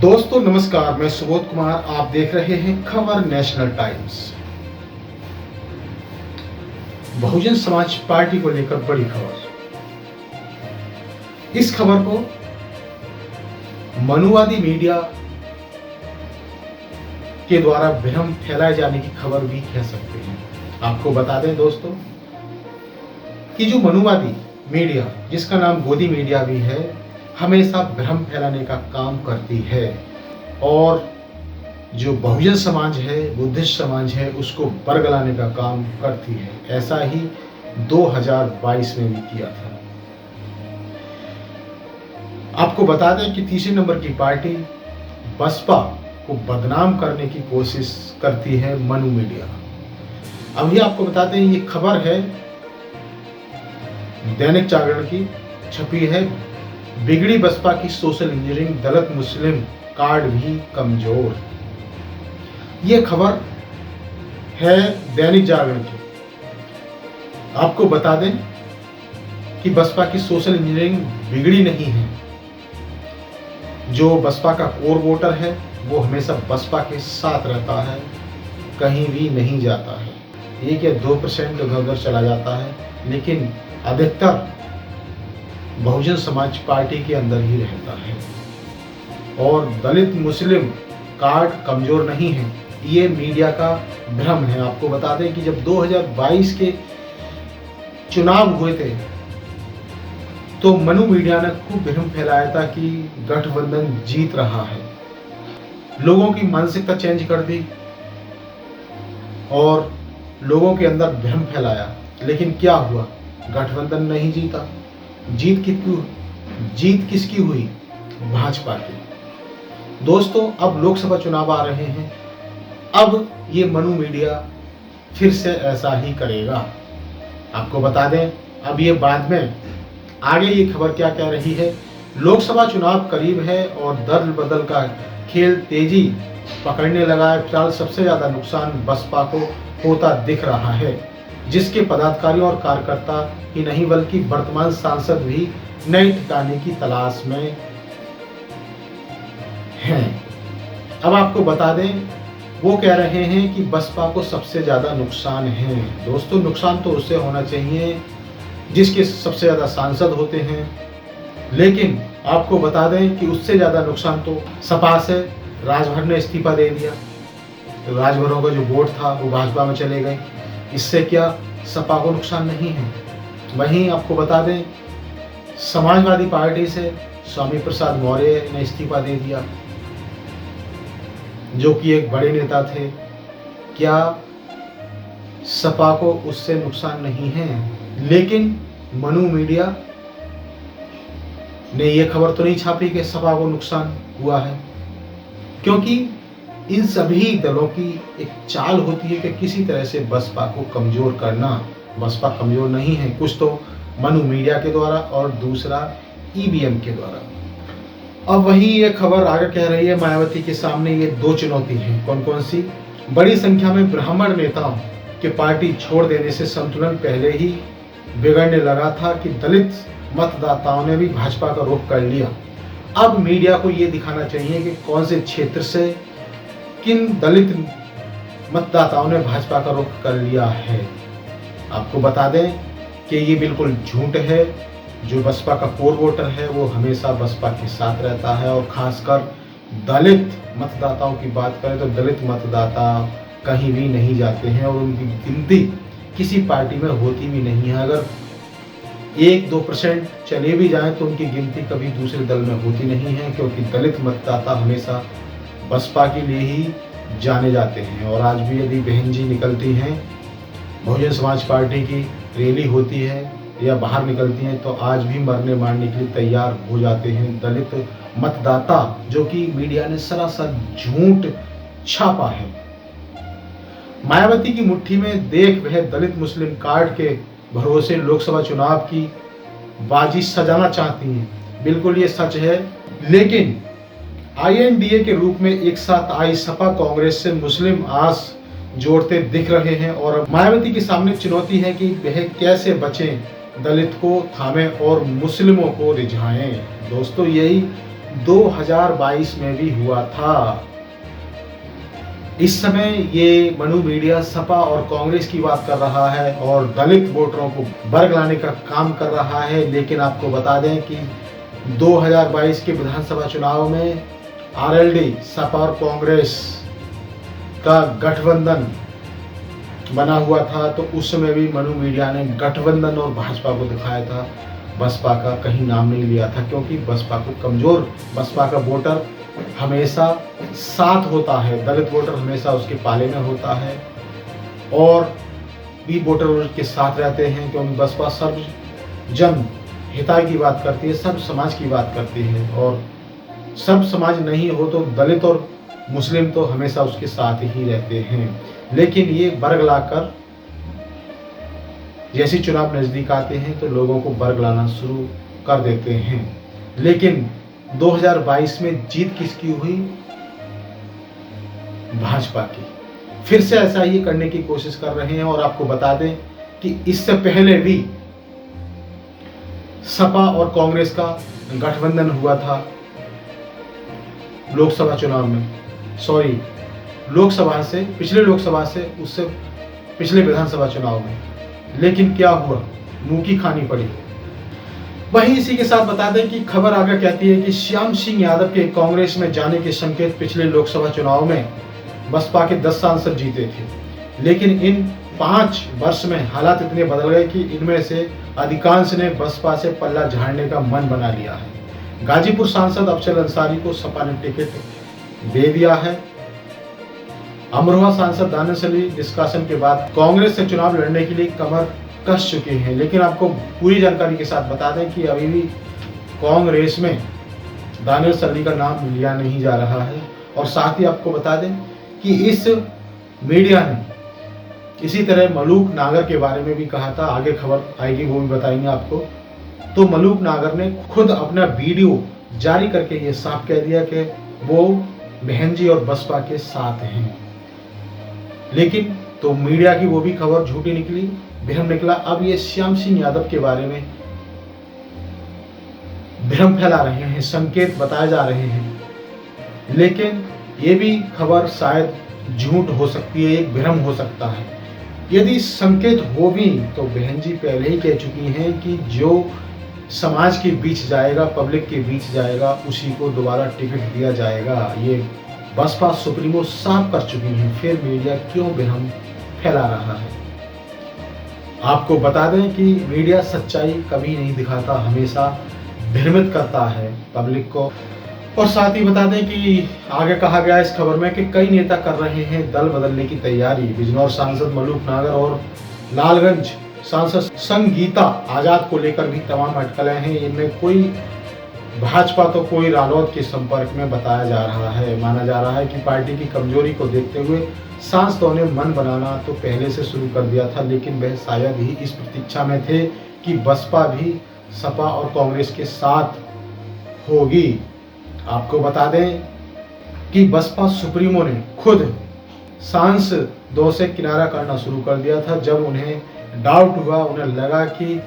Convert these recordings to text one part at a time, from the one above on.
दोस्तों नमस्कार, मैं सुबोध कुमार। आप देख रहे हैं खबर national times. Bahujan Samaj party को लेकर बड़ी खबर। इस खबर को मनुवादी मीडिया के द्वारा भ्रम फैलाए जाने की खबर भी कह सकते हैं। आपको बता दें दोस्तों कि जो मनुवादी मीडिया, जिसका नाम गोदी मीडिया भी है, हमेशा भ्रम फैलाने का काम करती है और जो बहुजन समाज है, बुद्धिस्ट समाज है, उसको बरगलाने का काम करती है। ऐसा ही 2022 में भी किया था। आपको बता दें कि तीसरे नंबर की पार्टी बसपा को बदनाम करने की कोशिश करती है मनु मीडिया। अभी आपको बता दें, ये खबर है दैनिक जागरण की, छपी है। बिगड़ी बसपा की सोशल इंजीनियरिंग, दलित मुस्लिम कार्ड भी कमजोर। ये खबर है दैनिक जागरण की। आपको बता दें कि बसपा की सोशल इंजीनियरिंग बिगड़ी नहीं है। जो बसपा का कोर वोटर है वो हमेशा बसपा के साथ रहता है, कहीं भी नहीं जाता है। 1 या 2% उधर चला जाता है, लेकिन अधिकतर बहुजन समाज पार्टी के अंदर ही रहता है। और दलित मुस्लिम कार्ड कमजोर नहीं है, ये मीडिया का भ्रम है। आपको बता दें कि जब 2022 के चुनाव हुए थे तो मनु मीडिया ने खूब भ्रम फैलाया था कि गठबंधन जीत रहा है। लोगों की मानसिकता चेंज कर दी और लोगों के अंदर भ्रम फैलाया, लेकिन क्या हुआ? गठबंधन नहीं जीता। जीत किसकी हुई? भाजपा की। दोस्तों, अब लोकसभा चुनाव आ रहे हैं। अब ये मनु मीडिया फिर से ऐसा ही करेगा। आपको बता दें, अब ये बाद में आगे ये खबर क्या कह रही है। लोकसभा चुनाव करीब है और दल बदल का खेल तेजी पकड़ने लगा है। फिलहाल सबसे ज्यादा नुकसान बसपा को होता दिख रहा है, जिसके पदाधिकारियों और कार्यकर्ता ही नहीं बल्कि वर्तमान सांसद भी नए ठिकाने की तलाश में हैं। अब आपको बता दें, वो कह रहे हैं कि बसपा को सबसे ज्यादा नुकसान है। दोस्तों, नुकसान तो उससे होना चाहिए जिसके सबसे ज्यादा सांसद होते हैं, लेकिन आपको बता दें कि उससे ज्यादा नुकसान तो सपा से। राजभर ने इस्तीफा दे दिया, तो राजभरों का जो वोट था वो भाजपा में चले गए। इससे क्या सपा को नुकसान नहीं है? वहीं आपको बता दें, समाजवादी पार्टी से स्वामी प्रसाद मौर्य ने इस्तीफा दे दिया, जो कि एक बड़े नेता थे। क्या सपा को उससे नुकसान नहीं है? लेकिन मनु मीडिया ने यह खबर तो नहीं छापी कि सपा को नुकसान हुआ है, क्योंकि इन सभी दलों की एक चाल होती है कि किसी तरह से बसपा को कमजोर करना। बसपा कमजोर नहीं है, कुछ तो मनु मीडिया के द्वारा और दूसरा ईवीएम के द्वारा। अब वही ये खबर आगे कह रही है, मायावती के सामने ये 2 चुनौती हैं। कौन कौन सी? बड़ी संख्या में ब्राह्मण नेताओं के पार्टी छोड़ देने से संतुलन पहले ही बिगड़ने लगा था कि दलित मतदाताओं ने भी भाजपा का रुख कर लिया। अब मीडिया को ये दिखाना चाहिए कि कौन से क्षेत्र से किन दलित मतदाताओं ने भाजपा का रुख कर लिया है। आपको बता दें कि ये बिल्कुल झूठ है। जो बसपा का कोर वोटर है वो हमेशा बसपा के साथ रहता है, और खासकर दलित मतदाताओं की बात करें तो दलित मतदाता कहीं भी नहीं जाते हैं और उनकी गिनती किसी पार्टी में होती भी नहीं है। अगर 1-2% चले भी जाएं तो उनकी गिनती कभी दूसरे दल में होती नहीं है, क्योंकि दलित मतदाता हमेशा बसपा के लिए ही जाने जाते हैं। और आज भी यदि बहन जी निकलती हैं, बहुजन समाज पार्टी की रैली होती है या बाहर निकलती हैं, तो आज भी मरने मारने के लिए तैयार हो जाते हैं दलित मतदाता, जो कि मीडिया ने सरासर झूठ छापा है। मायावती की मुट्ठी में देख वह दलित मुस्लिम कार्ड के भरोसे लोकसभा चुनाव की बाजी सजाना चाहती हैं। बिल्कुल ये सच है, लेकिन आईएनडीए के रूप में एक साथ आई सपा कांग्रेस से मुस्लिम आस जोड़ते दिख रहे हैं। और मायावती के सामने चुनौती है कि वह कैसे बचें, दलित को थामें और मुस्लिमों को रिझाएं। दोस्तों, यही 2022 में भी हुआ था। इस समय ये मनु मीडिया सपा और कांग्रेस की बात कर रहा है और दलित वोटरों को वर्ग लाने का काम कर रहा है, लेकिन आपको बता दें कि 2022 के विधानसभा चुनाव में आरएलडी सपा और कांग्रेस का गठबंधन बना हुआ था, तो उस समय भी मनु मीडिया ने गठबंधन और भाजपा को दिखाया था। बसपा का कहीं नाम नहीं लिया था, क्योंकि बसपा को कमजोर, बसपा का वोटर हमेशा साथ होता है, दलित वोटर हमेशा उसके पाले में होता है और भी वोटर उसके साथ रहते हैं, क्योंकि बसपा सर्व जन हिताय की बात करती है, सब समाज की बात करती है और सब समाज नहीं हो तो दलित और मुस्लिम तो हमेशा उसके साथ ही रहते हैं। लेकिन ये वर्ग लाकर जैसे चुनाव नजदीक आते हैं तो लोगों को वर्ग लाना शुरू कर देते हैं। लेकिन 2022 में जीत किसकी हुई? भाजपा की। फिर से ऐसा ही करने की कोशिश कर रहे हैं और आपको बता दें कि इससे पहले भी सपा और कांग्रेस का गठबंधन हुआ था लोकसभा चुनाव में, सॉरी लोकसभा से, पिछले लोकसभा से उससे पिछले विधानसभा चुनाव में। लेकिन क्या हुआ? मुंह की खानी पड़ी। वहीं इसी के साथ बता दें कि खबर आगे कहती है कि श्याम सिंह यादव के कांग्रेस में जाने के संकेत पिछले लोकसभा चुनाव में बसपा के 10 सांसद जीते थे, लेकिन इन 5 वर्ष में हालात इतने बदल गए कि इनमें से अधिकांश ने बसपा से पल्ला झाड़ने का मन बना लिया है। गाजीपुर सांसद अफजल अंसारी को सपा ने टिकट दे दिया है। अमरोहा सांसद दानिश अली निष्कासन के बाद कांग्रेस से चुनाव लड़ने के लिए कमर कस चुके हैं, लेकिन आपको पूरी जानकारी के साथ बता दें कि अभी भी कांग्रेस में दानिश अली का नाम लिया नहीं जा रहा है। और साथ ही आपको बता दें कि इस मीडिया ने इसी तरह मलूक नागर के बारे में भी कहा था, आगे खबर आएगी वो भी बताएंगे आपको। तो मलूक नागर ने खुद अपना वीडियो जारी करके ये साफ कह दिया कि वो बहन जी और बसपा के साथ हैं, लेकिन तो मीडिया की वो भी खबर झूठी निकली, भ्रम निकला। अब ये श्याम सिंह यादव के बारे में भ्रम फैला रहे हैं, संकेत बताए जा रहे हैं, लेकिन ये भी खबर शायद झूठ हो सकती है, एक भ्रम हो सकता है। यदि संकेत हो भी तो बहन जी पहले ही कह चुकी हैं कि जो समाज के बीच जाएगा, पब्लिक के बीच जाएगा, उसी को दोबारा टिकट दिया जाएगा। ये बसपा सुप्रीमो साफ कर चुकी हैं, फिर मीडिया क्यों भ्रम फैला रहा है? आपको बता दें कि मीडिया सच्चाई कभी नहीं दिखाता, हमेशा भ्रमित करता है पब्लिक को। और साथ ही बता दें कि आगे कहा गया इस खबर में कि कई नेता कर रहे हैं दल बदलने की तैयारी। बिजनौर सांसद मलूक नागर और लालगंज सांसद संगीता आजाद को लेकर भी तमाम अटकलें हैं। इनमें कोई भाजपा तो कोई रालोद के संपर्क में बताया जा रहा है। माना जा रहा है कि पार्टी की कमजोरी को देखते हुए सांसदों ने मन बनाना तो पहले से शुरू कर दिया था, लेकिन वह शायद ही इस प्रतीक्षा में थे कि बसपा भी सपा और कांग्रेस के साथ होगी। आपको बता दें कि बसपा सुप्रीमो ने खुद सांसदों से किनारा करना शुरू कर दिया था जब उन्हें डाउट हुआ, उन्हें लगा कि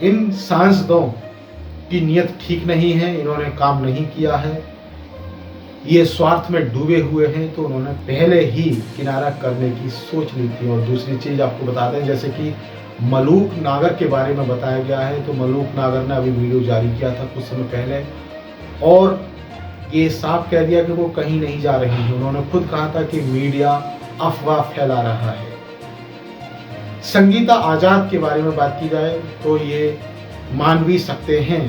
इन सांसदों की नीयत ठीक नहीं है, इन्होंने काम नहीं किया है, ये स्वार्थ में डूबे हुए हैं, तो उन्होंने पहले ही किनारा करने की सोच ली थी। और दूसरी चीज आपको बता दें, जैसे कि मलूक नागर के बारे में बताया गया है, तो मलूक नागर ने अभी वीडियो जारी किया था कुछ समय पहले और ये साफ कह दिया कि वो कहीं नहीं जा रही हैं। उन्होंने खुद कहा था कि मीडिया अफवाह फैला रहा है। संगीता आजाद के बारे में बात की जाए तो ये मान भी सकते हैं,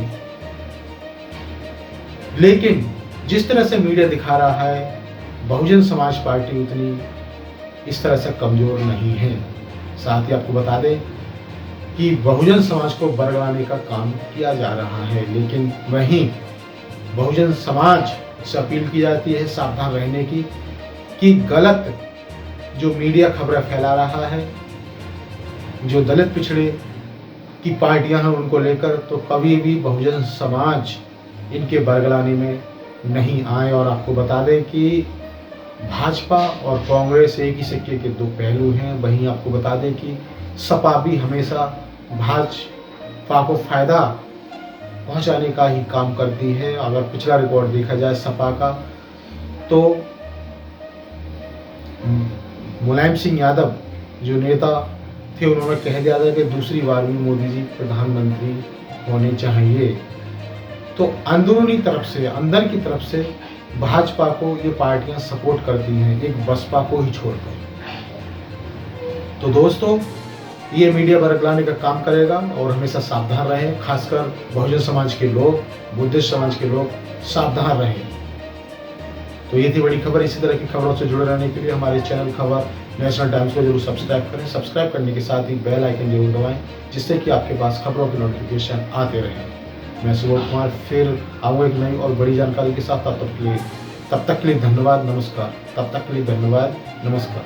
लेकिन जिस तरह से मीडिया दिखा रहा है, बहुजन समाज पार्टी उतनी इस तरह से कमजोर नहीं है। साथ ही आपको बता दें कि बहुजन समाज को बरगलाने का काम किया जा रहा है, लेकिन वहीं बहुजन समाज से अपील की जाती है सावधान रहने की कि गलत जो मीडिया खबरें फैला रहा है, जो दलित पिछड़े की पार्टियां हैं उनको लेकर, तो कभी भी बहुजन समाज इनके बरगलाने में नहीं आए। और आपको बता दें कि भाजपा और कांग्रेस एक ही सिक्के के दो पहलू हैं। वहीं आपको बता दें कि सपा भी हमेशा भाजपा को फायदा पहुंचाने का ही काम करती है। अगर पिछला रिकॉर्ड देखा जाए सपा का, तो मुलायम सिंह यादव जो नेता थे, उन्होंने कह दिया था कि दूसरी बार भी मोदी जी प्रधानमंत्री होने चाहिए। तो अंदरूनी तरफ से, अंदर की तरफ से भाजपा को ये पार्टियां सपोर्ट करती हैं, एक बसपा को ही छोड़कर। तो दोस्तों, ये मीडिया बरगलाने का काम करेगा और हमेशा सावधान रहें, खासकर बहुजन समाज के लोग, बुद्धिस्ट समाज के लोग सावधान रहें। तो ये थी बड़ी खबर। इसी तरह की खबरों से जुड़े रहने के लिए हमारे चैनल खबर नेशनल टाइम्स को जरूर सब्सक्राइब करें। सब्सक्राइब करने के साथ ही बेल आइकन जरूर दबाएं, जिससे कि आपके पास खबरों के नोटिफिकेशन आते रहें। मैं सुबोध कुमार फिर आऊँगा एक नई और बड़ी जानकारी के साथ। तब तक के लिए धन्यवाद, नमस्कार। तब तक के लिए धन्यवाद, नमस्कार।